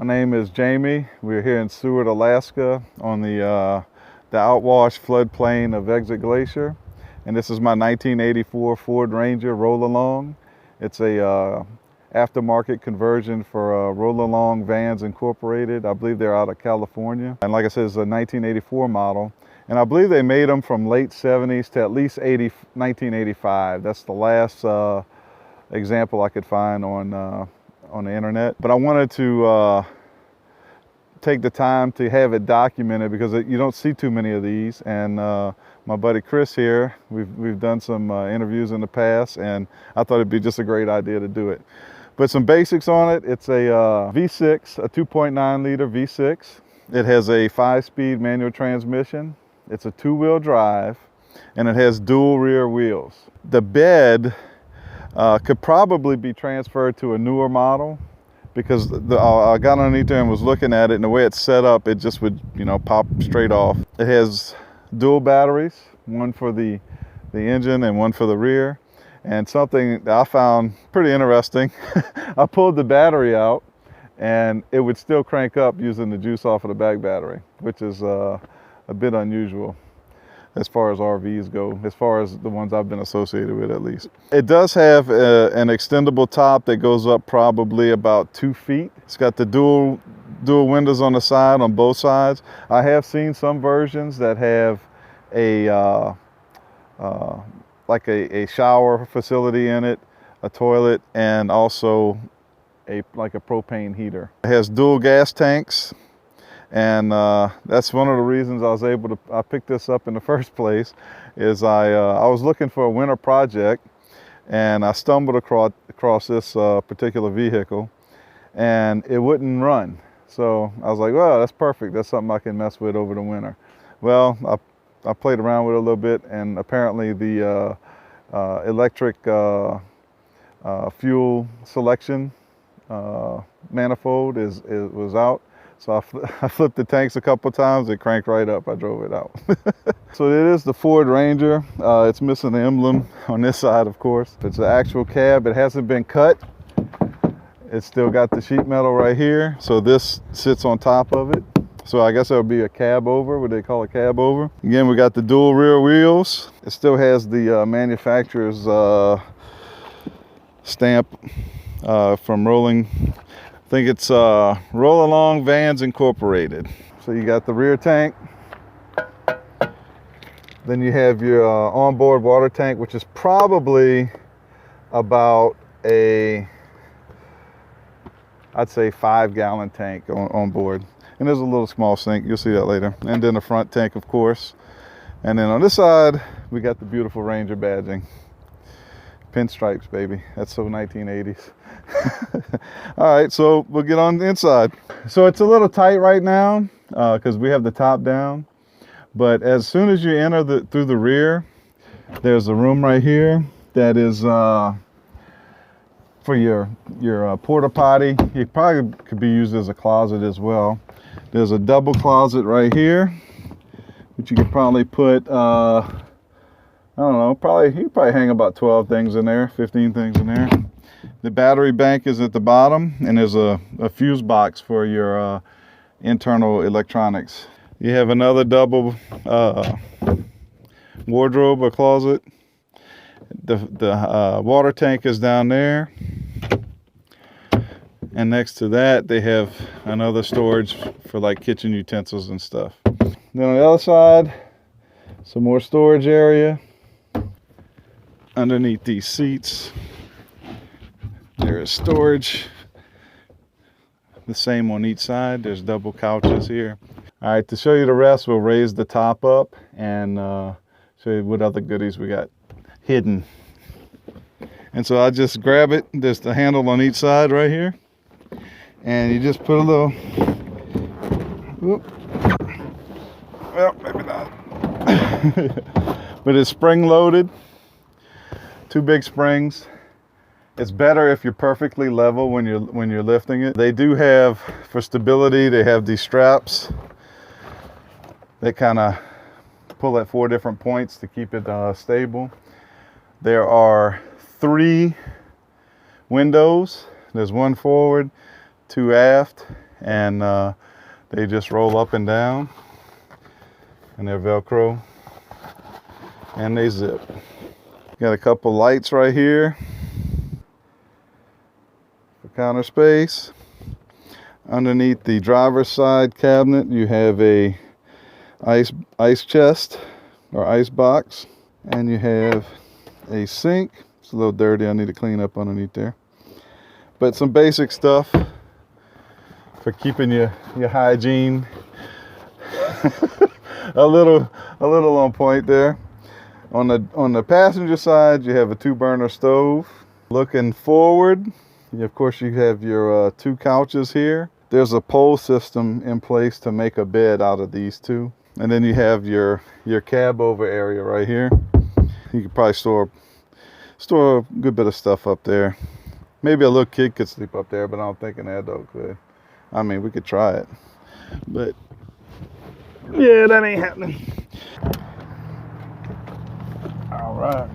My name is Jamie. We're here in Seward, Alaska on the outwash floodplain of Exit Glacier. And this is my 1984 Ford Ranger roll-along. It's a aftermarket conversion for Roll-Along Vans Incorporated. I believe they're out of California. And like I said, it's a 1984 model. And I believe they made them from late 70s to at least 1985. That's the last example I could find on the internet. But I wanted to take the time to have it documented because you don't see too many of these. And my buddy Chris here, we've done some interviews in the past, and I thought it'd be just a great idea to do it. But some basics on it: it's a V6, a 2.9 liter V6. It has a 5-speed manual transmission. It's a 2-wheel drive, and it has dual rear wheels. The bed could probably be transferred to a newer model because I got underneath there and was looking at it, and the way it's set up, it just would, pop straight off. It has dual batteries, one for the engine and one for the rear. And something that I found pretty interesting, I pulled the battery out and it would still crank up using the juice off of the back battery, which is a bit unusual as far as RVs go, as far as the ones I've been associated with at least. It does have an extendable top that goes up probably about 2 feet. It's got the dual windows on the side, on both sides. I have seen some versions that have like a shower facility in it, a toilet, and also like a propane heater. It has dual gas tanks. And that's one of the reasons I was able to, I picked this up in the first place, is I was looking for a winter project, and I stumbled across this particular vehicle, and it wouldn't run. So I was like, well, that's perfect. That's something I can mess with over the winter. Well, I played around with it a little bit, and apparently the electric fuel selection manifold was out. So I flipped the tanks a couple times, it cranked right up, I drove it out. So it is the Ford Ranger. It's missing the emblem on this side, of course. It's an actual cab, it hasn't been cut. It's still got the sheet metal right here. So this sits on top of it. So I guess it would be a cab over, what they call a cab over. Again, we got the dual rear wheels. It still has the manufacturer's stamp from Rolling. I think it's Roll-Along Vans Incorporated. So you got the rear tank. Then you have your onboard water tank, which is probably about I'd say 5-gallon tank on board. And there's a little small sink, you'll see that later. And then the front tank, of course. And then on this side, we got the beautiful Ranger badging. Pinstripes, baby. That's so 1980s. All right, so we'll get on the inside. So it's a little tight right now because we have the top down. But as soon as you enter through the rear, there's a room right here that is for your porta potty. It probably could be used as a closet as well. There's a double closet right here, which you could probably put, I don't know, you could probably hang about 12 things in there, 15 things in there. The battery bank is at the bottom, and there's a fuse box for your internal electronics. You have another double wardrobe or closet. The water tank is down there. And next to that, they have another storage for like kitchen utensils and stuff. Then on the other side, some more storage area. Underneath these seats, there is storage. The same on each side. There's double couches here. All right, to show you the rest, we'll raise the top up and show you what other goodies we got hidden. And so I just grab it. There's the handle on each side right here. And you just put a little, whoop. Well, maybe not. But it's spring loaded. 2 big springs. It's better if you're perfectly level when you're lifting it. They do have, for stability, they have these straps that kind of pull at 4 different points to keep it stable. There are 3 windows. There's 1 forward, 2 aft, and they just roll up and down, and they're Velcro, and they zip. Got a couple lights right here for counter space. Underneath the driver's side cabinet, you have a ice chest or ice box, and you have a sink. It's a little dirty, I need to clean up underneath there, but some basic stuff for keeping your hygiene a little on point there. On the passenger side, you have a 2-burner stove. Looking forward, of course, you have your 2 couches here. There's a pole system in place to make a bed out of these 2. And then you have your cab over area right here. You could probably store a good bit of stuff up there. Maybe a little kid could sleep up there, but I don't think an adult could. I mean, we could try it, but yeah, that ain't happening. All right.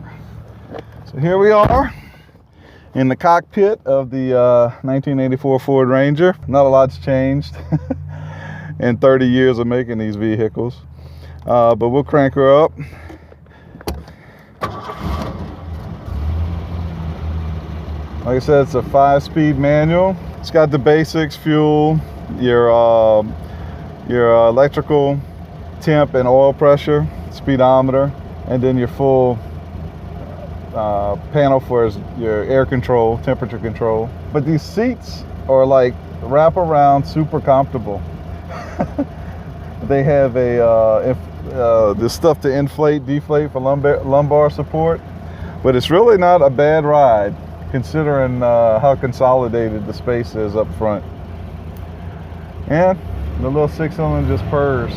So here we are in the cockpit of the 1984 Ford Ranger. Not a lot's changed in 30 years of making these vehicles, but we'll crank her up. Like I said, it's a 5-speed manual. It's got the basics: fuel, your electrical, temp and oil pressure, speedometer, and then your full panel for your air control, temperature control. But these seats are like wrap around, super comfortable. They have this stuff to inflate, deflate for lumbar support, but it's really not a bad ride considering how consolidated the space is up front. And the little 6-cylinder just purrs.